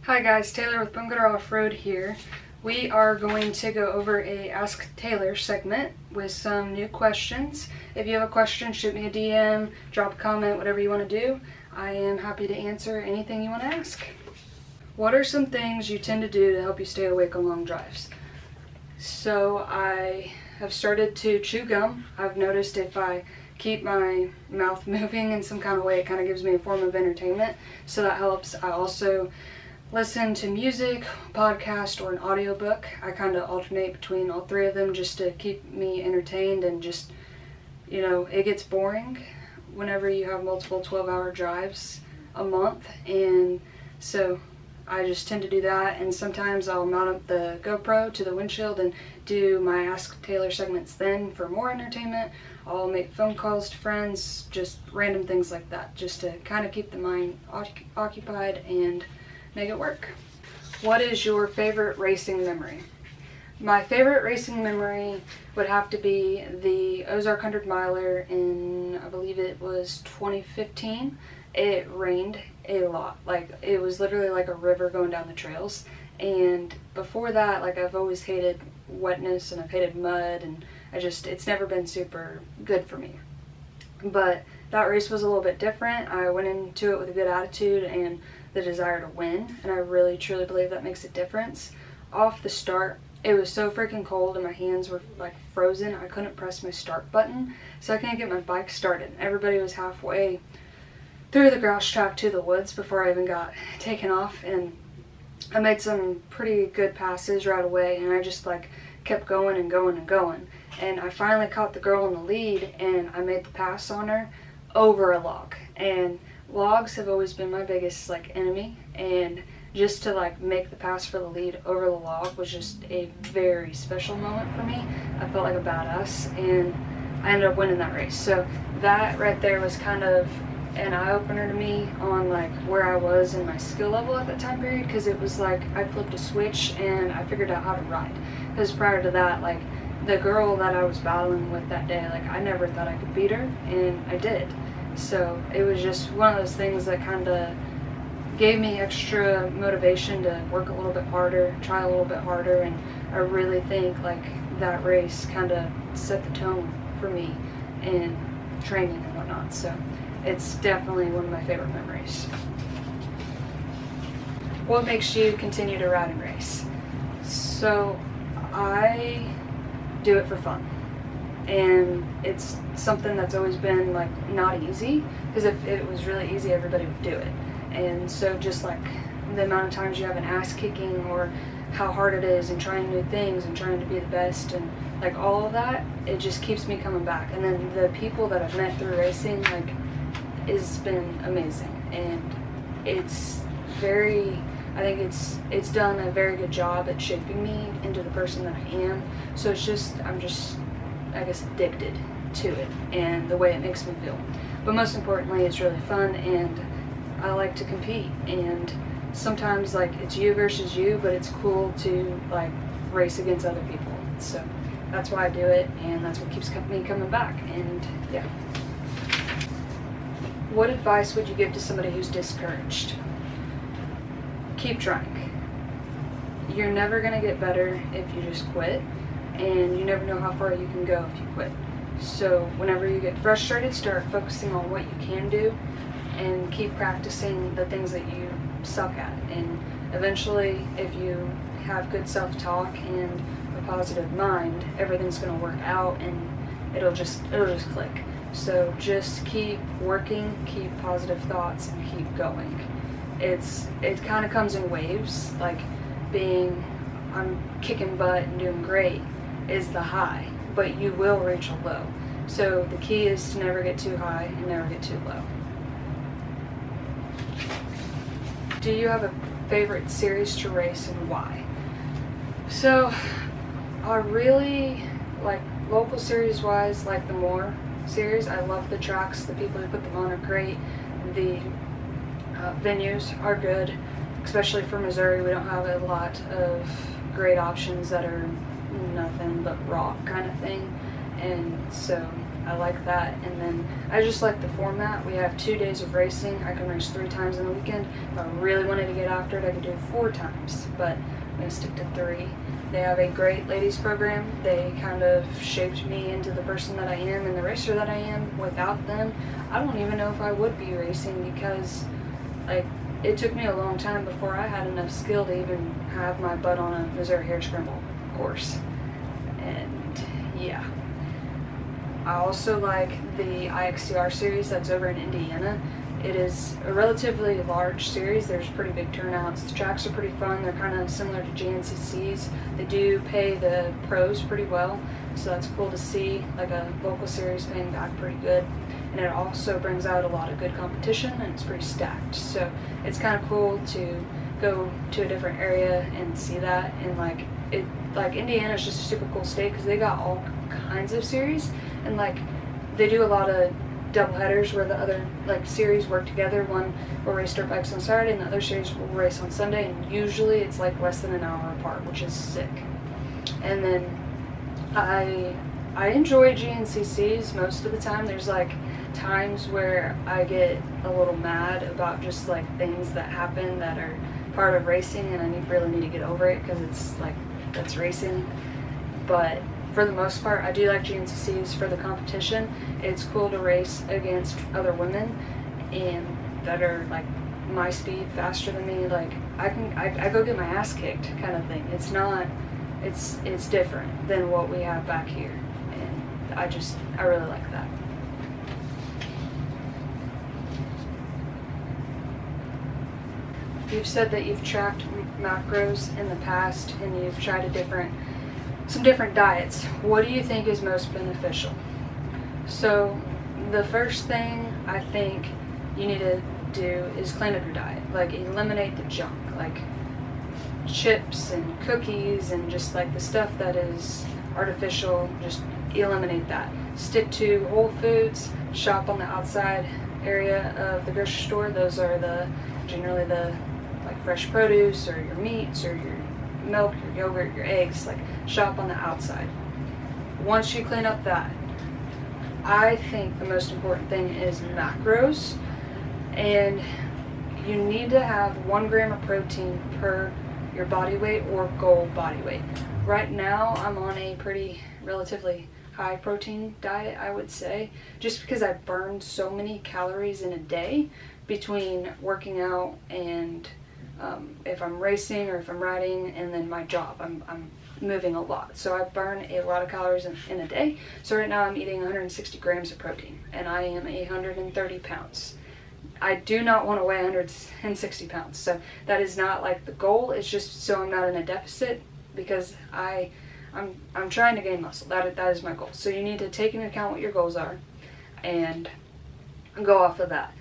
Hi guys, Taylor with Bungalow Off-Road here. We are going to go over a Ask Taylor segment with some new questions. If you have a question, shoot me a DM, drop a comment, whatever you want to do. I am happy to answer anything you want to ask. What are some things you tend to do to help you stay awake on long drives? So I have started to chew gum. I've noticed if I keep my mouth moving in some kind of way, it kind of gives me a form of entertainment, so that helps. I also listen to music, podcast, or an audiobook. I kind of alternate between all three of them just to keep me entertained, and just, you know, it gets boring whenever you have multiple 12-hour drives a month, and so I just tend to do that. And sometimes I'll mount up the GoPro to the windshield and do my Ask Taylor segments then for more entertainment. I'll make phone calls to friends, just random things like that, just to kind of keep the mind occupied and make it work. What is your favorite racing memory? My favorite racing memory would have to be the Ozark 100 miler in, I believe it was 2015. It rained a lot. Like, it was literally like a river going down the trails. And before that, like, I've always hated wetness and I've hated mud, and it's never been super good for me. But that race was a little bit different. I went into it with a good attitude and the desire to win, and I really truly believe that makes a difference. Off the start, it was so freaking cold and my hands were like frozen. I couldn't press my start button, so I couldn't get my bike started. Everybody was halfway through the grouse track to the woods before I even got taken off, and I made some pretty good passes right away, and I just like kept going and going and going. And I finally caught the girl in the lead, and I made the pass on her over a log. And logs have always been my biggest like enemy, and just to like make the pass for the lead over the log was just a very special moment for me. I felt like a badass, and I ended up winning that race. So that right there was kind of an eye-opener to me on like where I was in my skill level at that time period, because it was like I flipped a switch and I figured out how to ride. Because prior to that, like, the girl that I was battling with that day, like, I never thought I could beat her, and I did. So it was just one of those things that kind of gave me extra motivation to work a little bit harder, try a little bit harder, and I really think like that race kind of set the tone for me in training and whatnot. So it's definitely one of my favorite memories. What makes you continue to ride and race? So I do it for fun, and it's something that's always been like not easy, because if it was really easy, everybody would do it. And so just like the amount of times you have an ass kicking, or how hard it is, and trying new things and trying to be the best, and like all of that, it just keeps me coming back. And then the people that I've met through racing, like, it's been amazing, and it's very, I think it's done a very good job at shaping me into the person that I am. So it's just, I'm just, I guess, addicted to it and the way it makes me feel. But most importantly, it's really fun, and I like to compete. And sometimes like it's you versus you, but it's cool to like race against other people. So that's why I do it, and that's what keeps me coming back. And yeah. What advice would you give to somebody who's discouraged? Keep trying. You're never going to get better if you just quit, and you never know how far you can go if you quit. So whenever you get frustrated, start focusing on what you can do, and keep practicing the things that you suck at. And eventually, if you have good self-talk and a positive mind, everything's going to work out, and it'll just click. So just keep working, keep positive thoughts, and keep going. It kind of comes in waves. Like, I'm kicking butt and doing great is the high, but you will reach a low. So the key is to never get too high and never get too low. Do you have a favorite series to race, and why? So I really like, local series wise, like the Moore series. I love the tracks. The people who put them on are great. The venues are good, especially for Missouri. We don't have a lot of great options that are nothing but rock kind of thing, and so I like that. And then I just like the format. We have 2 days of racing. I can race 3 times in the weekend. If I really wanted to get after it, I could do it 4 times, but I'm going to stick to 3. They have a great ladies program. They kind of shaped me into the person that I am and the racer that I am. Without them, I don't even know if I would be racing, because like it took me a long time before I had enough skill to even have my butt on a Missouri Hare Scramble course. And yeah, I also like the IXCR series that's over in Indiana. It is a relatively large series. There's pretty big turnouts. The tracks are pretty fun. They're kind of similar to GNCC's. They do pay the pros pretty well, so that's cool to see, like a local series paying back pretty good. And it also brings out a lot of good competition, and it's pretty stacked. So it's kind of cool to go to a different area and see that. And like Indiana is just a super cool state because they got all kinds of series, and like they do a lot of double headers where the other like series work together. One will race dirt bikes on Saturday and the other series will race on Sunday, and usually it's like less than an hour apart, which is sick. And then I enjoy GNCCs most of the time. There's like times where I get a little mad about just like things that happen that are part of racing, and I really need to get over it because it's like, that's racing. But for the most part, I do like GNCCs for the competition. It's cool to race against other women and that are like my speed, faster than me. Like I go get my ass kicked kind of thing. It's different than what we have back here, and I really like that. You've said that you've tracked macros in the past and you've tried some different diets. What do you think is most beneficial? So the first thing I think you need to do is clean up your diet. Like eliminate the junk, like chips and cookies and just like the stuff that is artificial. Just eliminate that. Stick to whole foods. Shop on the outside area of the grocery store. Those are generally the like fresh produce or your meats or your milk, your yogurt, your eggs. Like shop on the outside. Once you clean up that, I think the most important thing is macros, and you need to have 1 gram of protein per your body weight or goal body weight. Right now I'm on a pretty relatively high protein diet, I would say, just because I burn so many calories in a day between working out and if I'm racing or if I'm riding, and then my job. I'm moving a lot, so I burn a lot of calories in a day. So right now I'm eating 160 grams of protein, and I am 130 pounds. I do not want to weigh 160 pounds, so that is not like the goal. It's just so I'm not in a deficit, because I'm trying to gain muscle. That is my goal. So you need to take into account what your goals are and go off of that.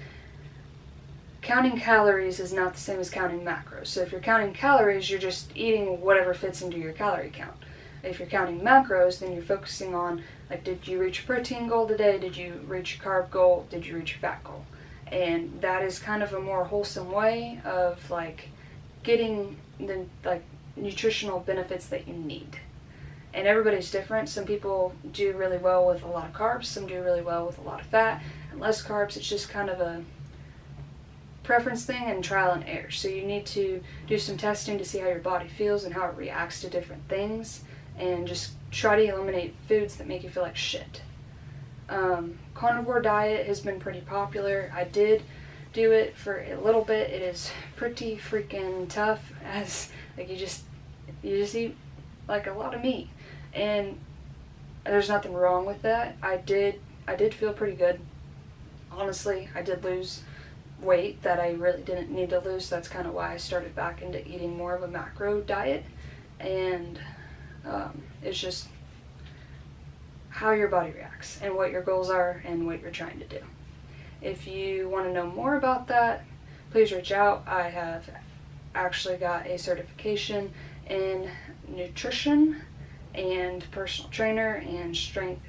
Counting calories is not the same as counting macros. So if you're counting calories, you're just eating whatever fits into your calorie count. If you're counting macros, then you're focusing on, like, did you reach your protein goal today? Did you reach your carb goal? Did you reach your fat goal? And that is kind of a more wholesome way of like getting the like nutritional benefits that you need. And everybody's different. Some people do really well with a lot of carbs, some do really well with a lot of fat and less carbs. It's just kind of a preference thing and trial and error. So you need to do some testing to see how your body feels and how it reacts to different things, and just try to eliminate foods that make you feel like shit. Carnivore diet has been pretty popular. I did do it for a little bit. It is pretty freaking tough, as like you just eat like a lot of meat, and there's nothing wrong with that. I did feel pretty good. Honestly, I did lose weight that I really didn't need to lose. That's kind of why I started back into eating more of a macro diet, and it's just how your body reacts and what your goals are and what you're trying to do. If you want to know more about that, please reach out. I have actually got a certification in nutrition and personal trainer and strength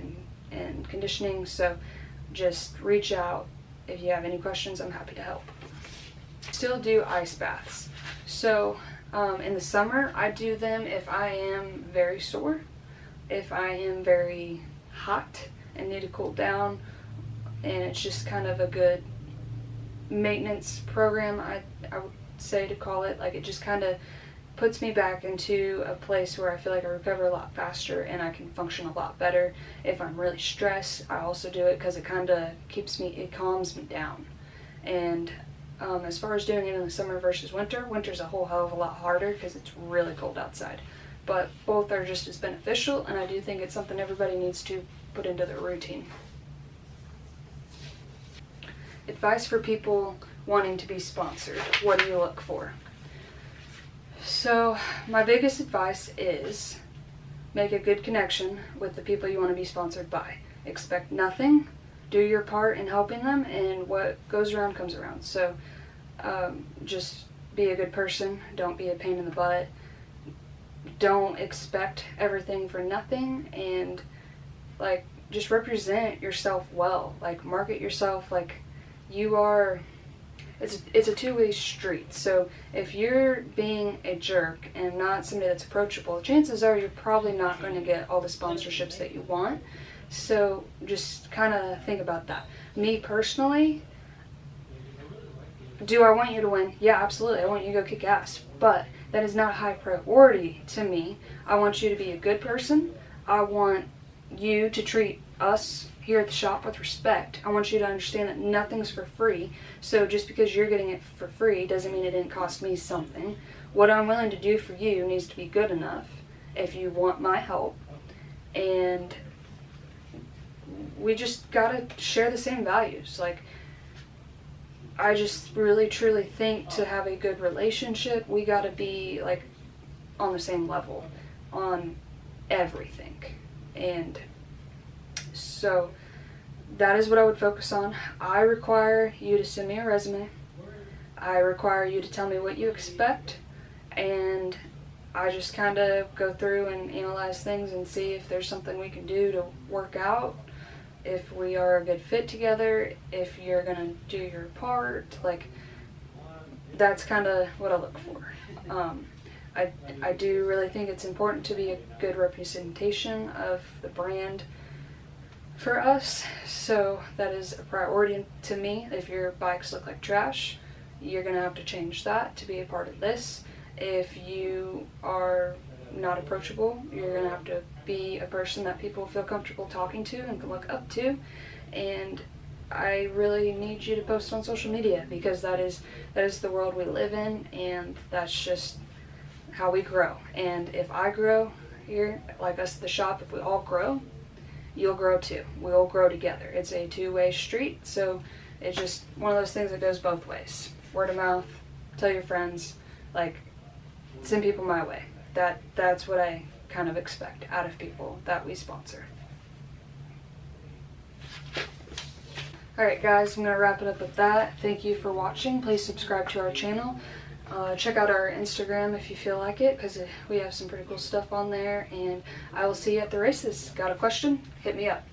and conditioning, so just reach out if you have any questions. I'm happy to help. Still do ice baths. So in the summer I do them if I am very sore, if I am very hot, and need to cool down, and it's just kind of a good maintenance program, I would say to call it. Like, it just kind of puts me back into a place where I feel like I recover a lot faster and I can function a lot better. If I'm really stressed, I also do it because it kind of it calms me down. And as far as doing it in the summer versus winter's a whole hell of a lot harder because it's really cold outside. But both are just as beneficial, and I do think it's something everybody needs to put into their routine. Advice for people wanting to be sponsored. What do you look for? So my biggest advice is make a good connection with the people you want to be sponsored by. Expect nothing. Do your part in helping them, and what goes around comes around. So just be a good person. Don't be a pain in the butt. Don't expect everything for nothing, and like, just represent yourself well. Like, market yourself like you are. It's a two-way street. So if you're being a jerk and not somebody that's approachable, chances are you're probably not going to get all the sponsorships that you want. So just kind of think about that. Me personally, do I want you to win? Yeah, absolutely. I want you to go kick ass. But that is not a high priority to me. I want you to be a good person. I want you to treat us here at the shop with respect. I want you to understand that nothing's for free. So just because you're getting it for free doesn't mean it didn't cost me something. What I'm willing to do for you needs to be good enough if you want my help. And we just gotta share the same values. Like, I just really truly think to have a good relationship, we gotta be like on the same level on everything. And so that is what I would focus on. I require you to send me a resume. I require you to tell me what you expect, and I just kind of go through and analyze things and see if there's something we can do to work out, if we are a good fit together, if you're gonna do your part. Like, that's kind of what I look for. I do really think it's important to be a good representation of the brand for us, so that is a priority to me. If your bikes look like trash, you're gonna have to change that to be a part of this. If you are not approachable, you're gonna have to be a person that people feel comfortable talking to and can look up to. And I really need you to post on social media, because that is the world we live in, and that's just how we grow. And if I grow here, like us at the shop, if we all grow, you'll grow too. We'll grow together. It's a two-way street, so it's just one of those things that goes both ways. Word of mouth, tell your friends, like, send people my way. That's what I kind of expect out of people that we sponsor. Alright guys, I'm going to wrap it up with that. Thank you for watching. Please subscribe to our channel. Check out our Instagram if you feel like it, because we have some pretty cool stuff on there. And I will see you at the races. Got a question? Hit me up.